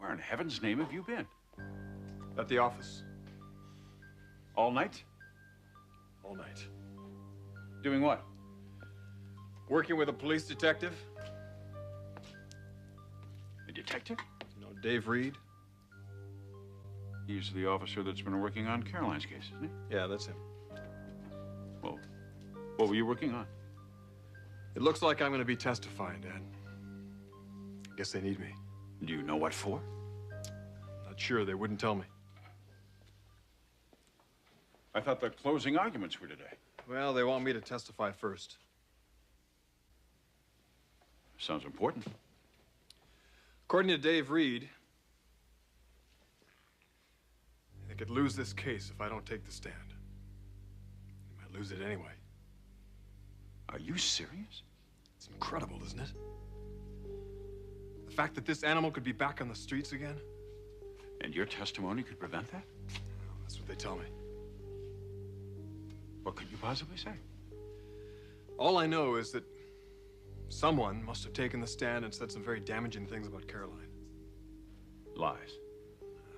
Where in heaven's name have you been? At the office. All night? All night. Doing what? Working with a police detective. A detective? You know, Dave Reed. He's the officer that's been working on Caroline's case, isn't he? Yeah, that's him. Well, what were you working on? It looks like I'm going to be testifying, Dad. Guess they need me. Do you know what for? Not sure. They wouldn't tell me. I thought the closing arguments were today. Well, they want me to testify first. Sounds important. According to Dave Reed, they could lose this case if I don't take the stand. They might lose it anyway. Are you serious? It's incredible, isn't it? The fact that this animal could be back on the streets again. And your testimony could prevent that? Well, that's what they tell me. What could you possibly say? All I know is that someone must have taken the stand and said some very damaging things about Caroline. Lies.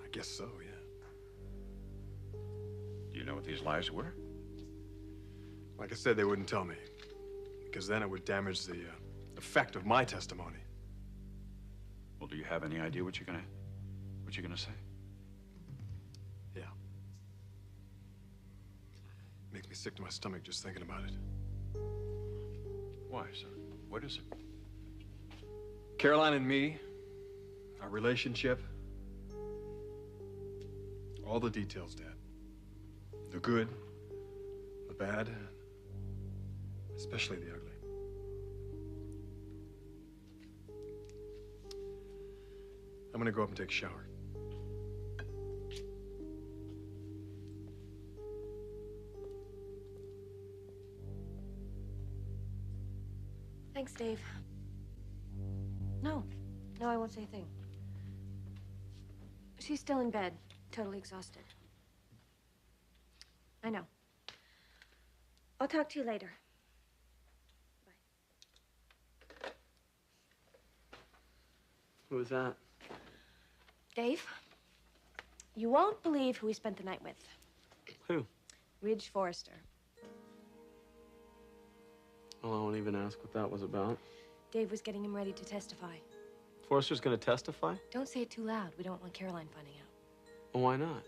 I guess so, yeah. Do you know what these lies were? Like I said, they wouldn't tell me, because then it would damage the effect of my testimony. Well, do you have any idea what you're gonna say? Yeah. Makes me sick to my stomach just thinking about it. Why, son? What is it? Caroline and me, our relationship, all the details, Dad. The good, the bad, especially the ugly. I'm gonna go up and take a shower. Thanks, Dave. No, I won't say a thing. She's still in bed, totally exhausted. I know. I'll talk to you later. Bye. Who was that? Dave, you won't believe who we spent the night with. Who? Ridge Forrester. Well, I won't even ask what that was about. Dave was getting him ready to testify. Forrester's gonna testify? Don't say it too loud. We don't want Caroline finding out. Well, why not?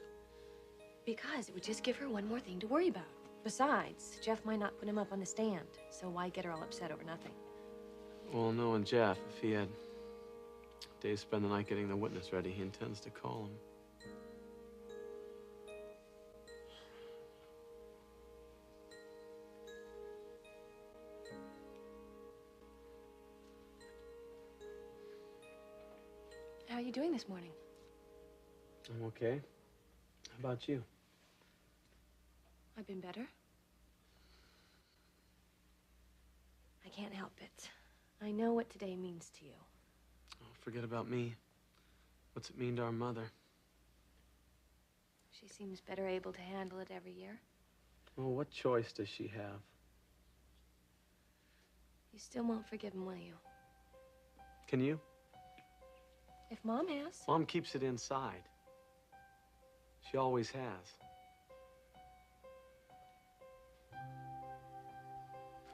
Because it would just give her one more thing to worry about. Besides, Jeff might not put him up on the stand, so why get her all upset over nothing? Well, knowing Jeff, if he had Dave spend the night getting the witness ready, he intends to call him. How are you doing this morning? I'm okay. How about you? I've been better. I can't help it. I know what today means to you. Oh, forget about me. What's it mean to our mother? She seems better able to handle it every year. Well, what choice does she have? You still won't forgive him, will you? Can you? If Mom has. Mom keeps it inside. She always has.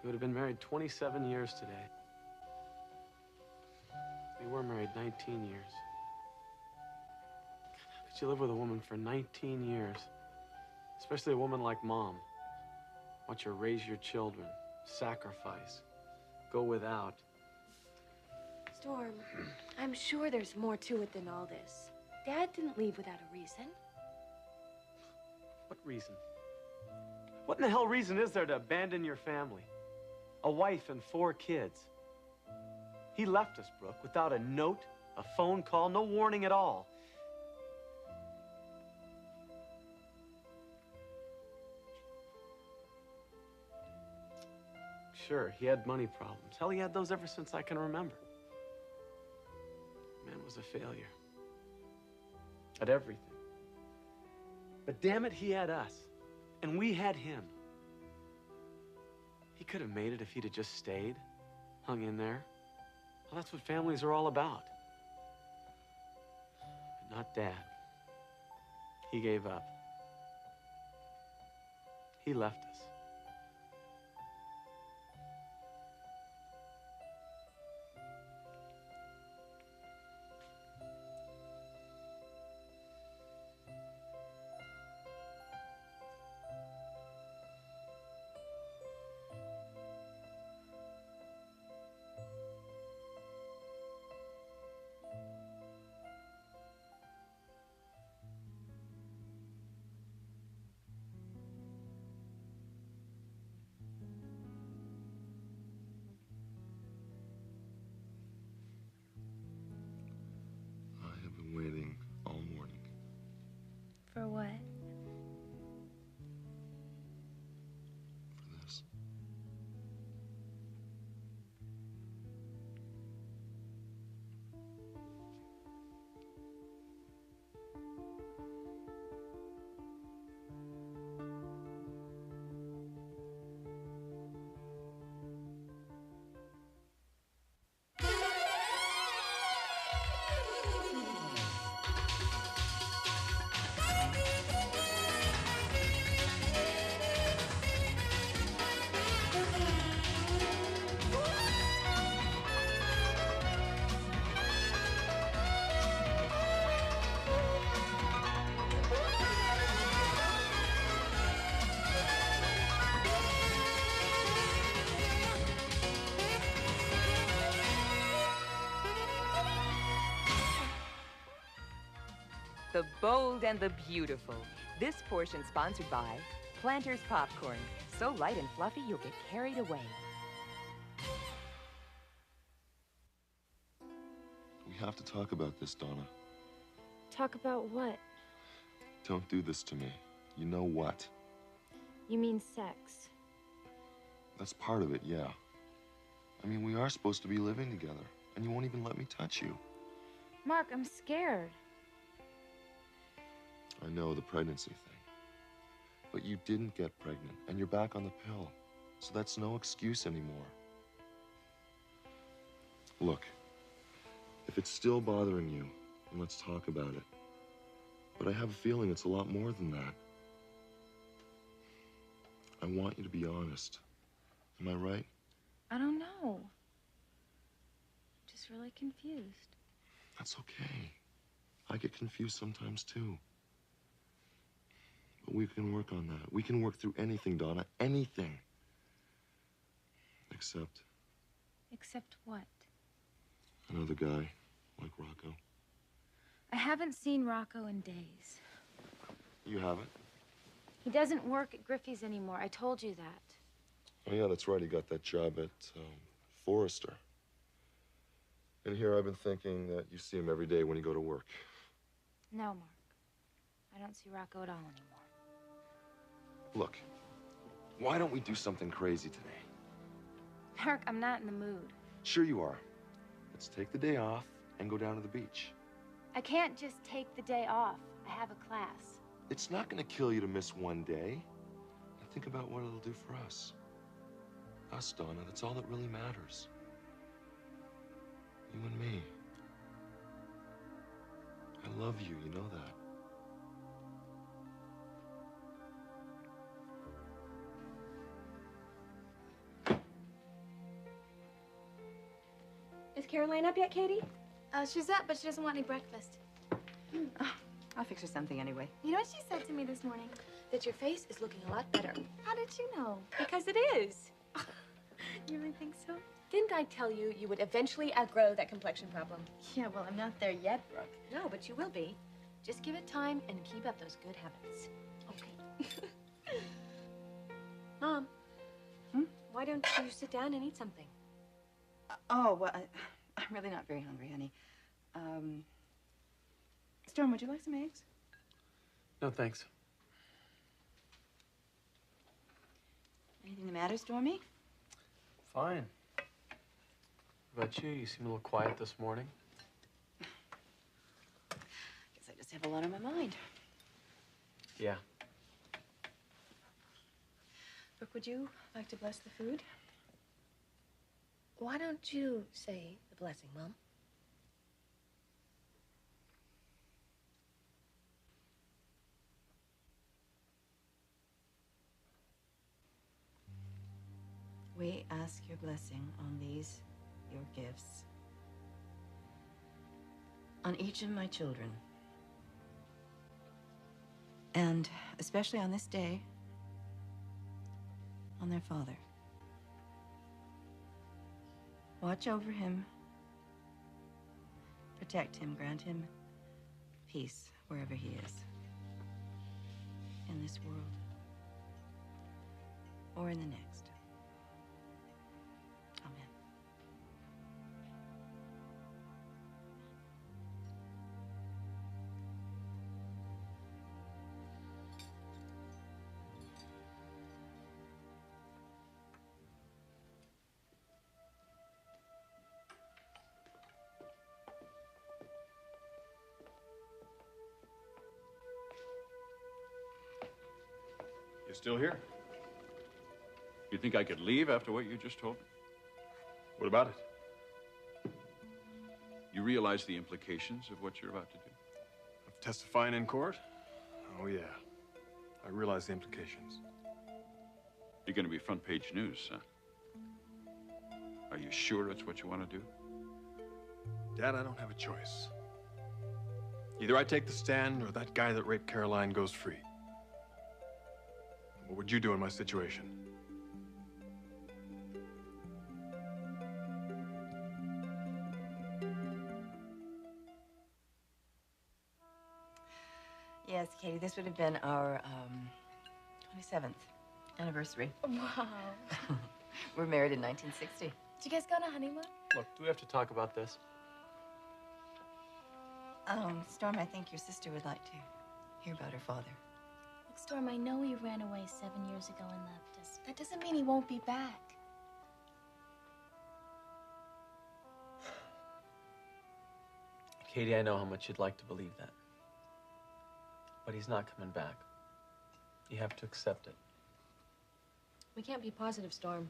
We would have been married 27 years today. We were married 19 years. How could you live with a woman for 19 years? Especially a woman like Mom. Watch her raise your children, sacrifice, go without. Storm, I'm sure there's more to it than all this. Dad didn't leave without a reason. What reason? What in the hell reason is there to abandon your family? A wife and 4 kids. He left us, Brooke, without a note, a phone call, no warning at all. Sure, he had money problems. Hell, he had those ever since I can remember. Man was a failure. At everything. But damn it, he had us. And we had him. He could have made it if he'd have just stayed, hung in there. Well, that's what families are all about. Not Dad. He gave up. He left us. I have been waiting all morning. For what? For this. The bold and the beautiful. This portion sponsored by Planters Popcorn. So light and fluffy, you'll get carried away. We have to talk about this, Donna. Talk about what? Don't do this to me. You know what? You mean sex? That's part of it, yeah. I mean, we are supposed to be living together, and you won't even let me touch you. Mark, I'm scared. I know, the pregnancy thing. But you didn't get pregnant, and you're back on the pill. So that's no excuse anymore. Look, if it's still bothering you, then let's talk about it. But I have a feeling it's a lot more than that. I want you to be honest. Am I right? I don't know. Just really confused. That's okay. I get confused sometimes, too. But we can work on that. We can work through anything, Donna. Anything. Except Except what? another guy like Rocco. I haven't seen Rocco in days. You haven't? He doesn't work at Griffey's anymore. I told you that. Oh, yeah, that's right. He got that job at Forrester. And here I've been thinking that you see him every day when you go to work. No, Mark. I don't see Rocco at all anymore. Look, why don't we do something crazy today? Mark, I'm not in the mood. Sure you are. Let's take the day off and go down to the beach. I can't just take the day off. I have a class. It's not gonna kill you to miss one day. And think about what it'll do for us. Us, Donna, that's all that really matters. You and me. I love you, you know that. Is Caroline up yet, Katie? She's up, but she doesn't want any breakfast. Oh, I'll fix her something anyway. You know what she said to me this morning? That your face is looking a lot better. How did you know? Because it is. You really think so? Didn't I tell you you would eventually outgrow that complexion problem? Yeah, well, I'm not there yet, Brooke. No, but you will be. Just give it time and keep up those good habits. Okay. Mom. Why don't you sit down and eat something? Oh, well, I'm really not very hungry, honey. Storm, would you like some eggs? No, thanks. Anything the matter, Stormy? Fine. What about you? You seem a little quiet this morning. Guess I just have a lot on my mind. Yeah. Brooke, would you like to bless the food? Why don't you say the blessing, Mom? we ask your blessing on these, your gifts, on each of my children, and especially on this day, on their father. Watch over him, protect him, grant him peace wherever he is, in this world or in the next. Amen. You're still here? You think I could leave after what you just told me? What about it? You realize the implications of what you're about to do? Of testifying in court? Oh, yeah. I realize the implications. You're going to be front page news, huh? Are you sure it's what you want to do? Dad, I don't have a choice. Either I take the stand or that guy that raped Caroline goes free. What would you do in my situation? Yes, Katie, this would have been our 27th anniversary. Wow. We're married in 1960. Did you guys go on a honeymoon? Look, do we have to talk about this? Storm, I think your sister would like to hear about her father. Look, Storm, I know he ran away 7 years ago and left us. That doesn't mean he won't be back. Katie, I know how much you'd like to believe that. But he's not coming back. You have to accept it. We can't be positive, Storm.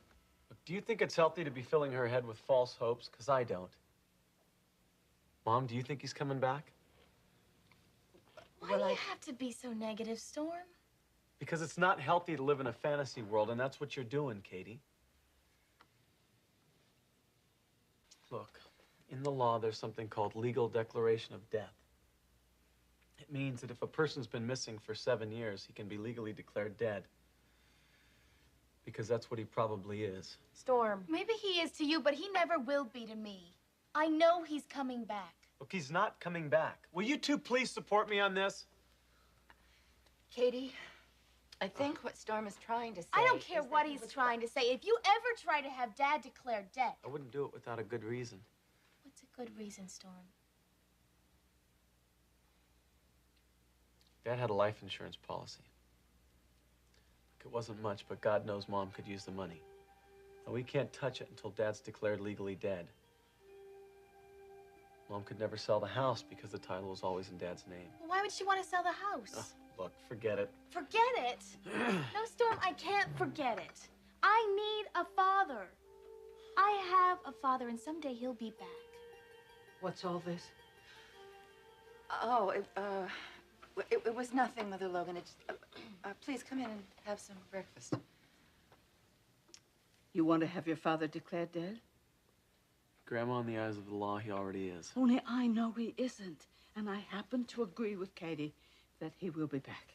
Look, do you think it's healthy to be filling her head with false hopes? Because I don't. Mom, do you think he's coming back? Why do you have to be so negative, Storm? Because it's not healthy to live in a fantasy world, and that's what you're doing, Katie. Look, in the law, there's something called legal declaration of death. It means that if a person's been missing for 7 years, he can be legally declared dead. Because that's what he probably is. Storm. Maybe he is to you, but he never will be to me. I know he's coming back. Look, he's not coming back. Will you two please support me on this? Katie, I think what Storm is trying to say. I don't care is what that he's trying to say. If you ever try to have Dad declared dead. I wouldn't do it without a good reason. What's a good reason, Storm? Dad had a life insurance policy. Look, it wasn't much, but God knows Mom could use the money. And we can't touch it until Dad's declared legally dead. Mom could never sell the house because the title was always in Dad's name. Well, why would she want to sell the house? Look, forget it. Forget it? No, Storm, I can't forget it. I need a father. I have a father, and someday he'll be back. What's all this? Oh, it was nothing, Mother Logan. It just, please come in and have some breakfast. You want to have your father declared dead? Grandma, in the eyes of the law, he already is. Only I know he isn't. And I happen to agree with Katie that he will be back.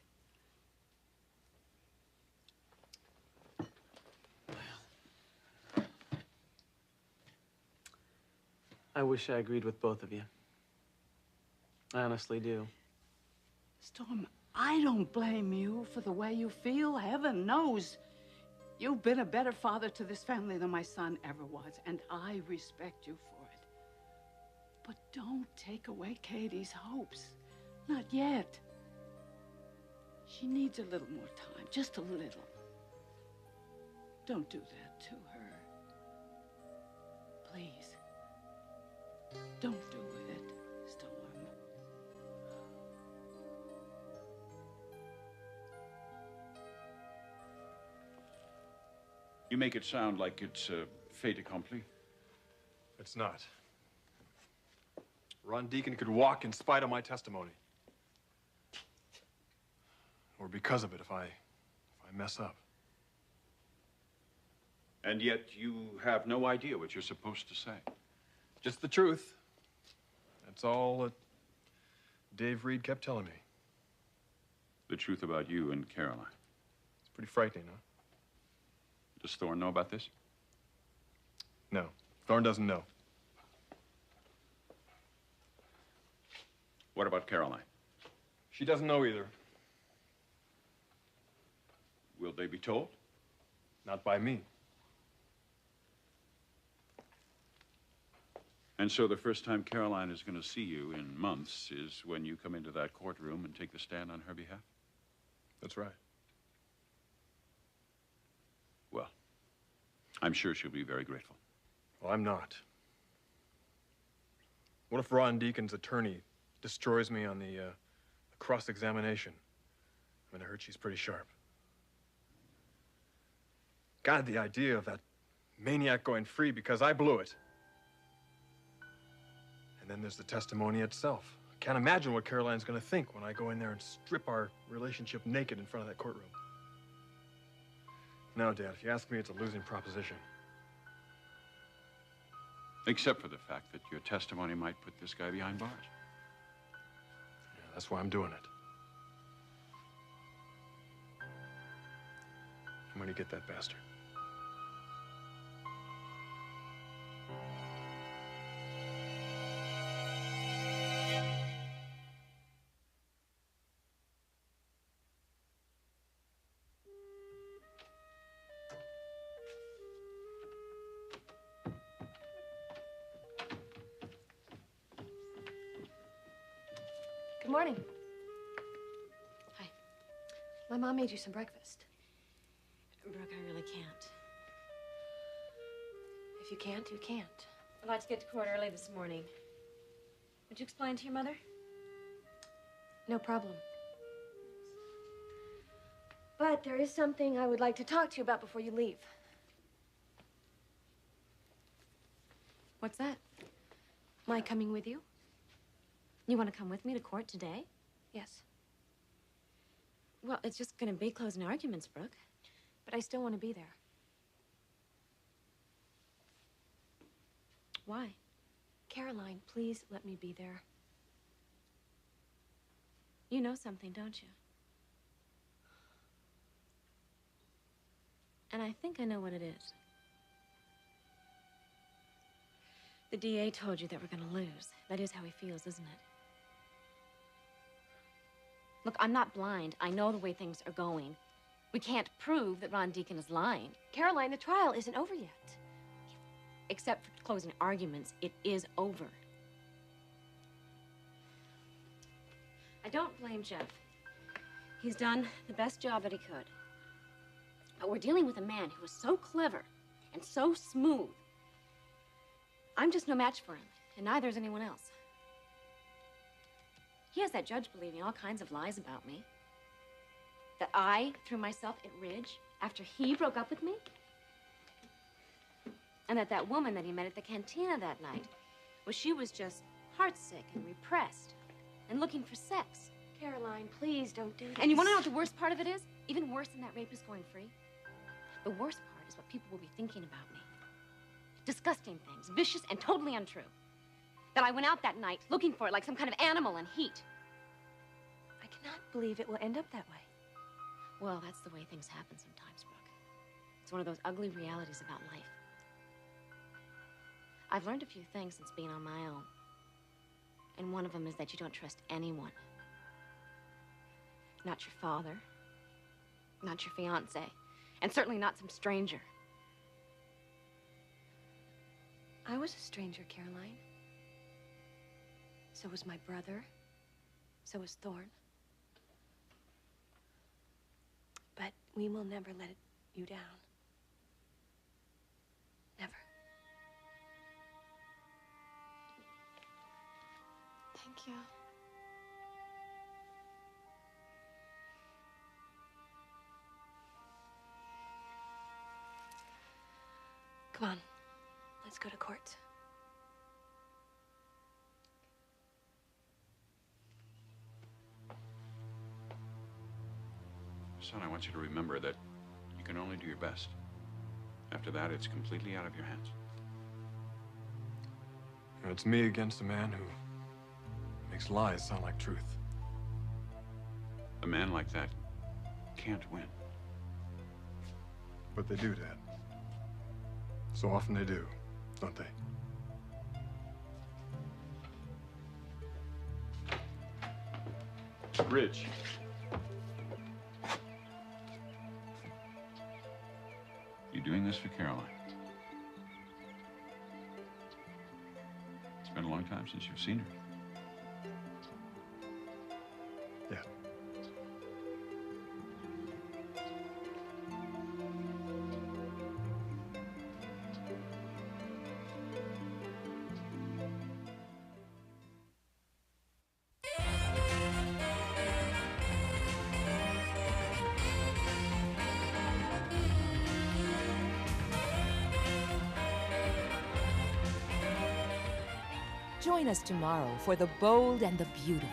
I wish I agreed with both of you. I honestly do. Storm, I don't blame you for the way you feel. Heaven knows you've been a better father to this family than my son ever was, and I respect you for it. But don't take away Katie's hopes. Not yet. She needs a little more time, just a little. Don't do that to her. Please. Don't do it, Storm. You make it sound like it's fait accompli. It's not. Ron Deacon could walk in spite of my testimony. Or because of it if I mess up. And yet you have no idea what you're supposed to say. Just the truth. That's all that Dave Reed kept telling me. The truth about you and Caroline. It's pretty frightening, huh? Does Thorne know about this? No, Thorne doesn't know. What about Caroline? She doesn't know either. Will they be told? Not by me. And so the first time Caroline is going to see you in months is when you come into that courtroom and take the stand on her behalf? That's right. Well, I'm sure she'll be very grateful. Well, I'm not. What if Ron Deacon's attorney destroys me on the cross-examination? I mean, I heard she's pretty sharp. God, the idea of that maniac going free because I blew it. And then there's the testimony itself. I can't imagine what Caroline's gonna think when I go in there and strip our relationship naked in front of that courtroom. No, Dad, if you ask me, it's a losing proposition. Except for the fact that your testimony might put this guy behind bars. Yeah, that's why I'm doing it. I'm gonna get that bastard. Good morning. Hi. My mom made you some breakfast. Brooke, I really can't. If you can't, you can't. I'd like to get to court early this morning. Would you explain to your mother? No problem. But there is something I would like to talk to you about before you leave. What's that? My coming with you? You want to come with me to court today? Yes. Well, it's just going to be closing arguments, Brooke. But I still want to be there. Why? Caroline, please let me be there. You know something, don't you? And I think I know what it is. The DA told you that we're going to lose. That is how he feels, isn't it? Look, I'm not blind. I know the way things are going. We can't prove that Ron Deacon is lying. Caroline, the trial isn't over yet. Except for closing arguments, it is over. I don't blame Jeff. He's done the best job that he could. But we're dealing with a man who is so clever and so smooth. I'm just no match for him, and neither is anyone else. He has that judge believing all kinds of lies about me. That I threw myself at Ridge after he broke up with me. And that woman that he met at the cantina that night, well, she was just heartsick and repressed and looking for sex. Caroline, please don't do this. And you want to know what the worst part of it is? Even worse than that rapist going free? The worst part is what people will be thinking about me. Disgusting things, vicious and totally untrue. That I went out that night looking for it like some kind of animal in heat. I cannot believe it will end up that way. Well, that's the way things happen sometimes, Brooke. It's one of those ugly realities about life. I've learned a few things since being on my own. And one of them is that you don't trust anyone. Not your father. Not your fiancé. And certainly not some stranger. I was a stranger, Caroline. So was my brother. So was Thorne. But we will never let you down. Never. Thank you. Come on. Let's go to court. Son, I want you to remember that you can only do your best. After that, it's completely out of your hands. It's me against a man who makes lies sound like truth. A man like that can't win. But they do, Dad. So often they do, don't they? Rich. You doing this for Caroline? It's been a long time since you've seen her. Yeah. Join us tomorrow for The Bold and the Beautiful.